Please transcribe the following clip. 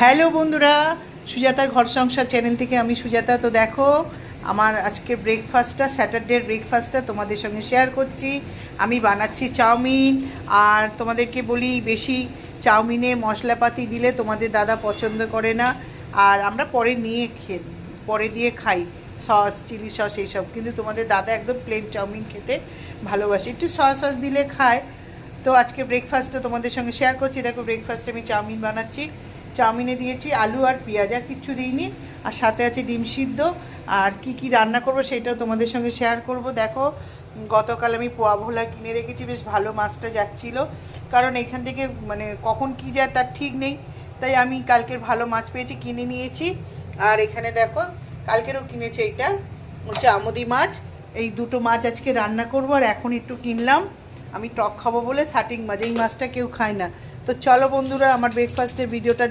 Hello বন্ধুরা, সুজাতার ঘর সংসার চ্যানেল থেকে আমি সুজাতা। তো দেখো, আমার আজকে ব্রেকফাস্টটা, স্যাটারডের ব্রেকফাস্টটা তোমাদের সঙ্গে শেয়ার করছি। আমি বানাচ্ছি চাউমিন। আর তোমাদেরকে বলি, বেশি চাউমিনে মশলাপাতি দিলে তোমাদের দাদা পছন্দ করে না, আর আমরা পরে দিয়ে খাই সস, চিলি সস এইসব। কিন্তু তোমাদের দাদা একদম প্লেন চাউমিন খেতে ভালোবাসে, একটু সস দিলে খায়। তো আজকে ব্রেকফাস্টটা তোমাদের সঙ্গে শেয়ার করছি। দেখো, ব্রেকফাস্টে আমি চাউমিন বানাচ্ছি। চাউমিনে দিয়েছি আলু আর পেঁয়াজ, আর কিচ্ছু দিইনি। আর সাথে আছে ডিম সিদ্ধ। আর কি রান্না করব সেটাও তোমাদের সঙ্গে শেয়ার করব। দেখো, গতকাল আমি পোয়া ভোলা কিনে রেখেছি, বেশ ভালো মাছটা যাচ্ছিলো। কারণ এখান থেকে মানে কখন কি যায় তার ঠিক নেই, তাই আমি কালকের ভালো মাছ পেয়েছি, কিনে নিয়েছি। আর এখানে দেখো, কালকেরও কিনেছি, এইটা হচ্ছে আমুদি মাছ। এই দুটো মাছ আজকে রান্না করব। আর এখন একটু কিনলাম, আমি টক খাবো বলে, শাটিং মাছ। এই মাছটা কেউ খায় না। তো চলো বন্ধুরা, আমার ব্রেকফাস্টের ভিডিওটা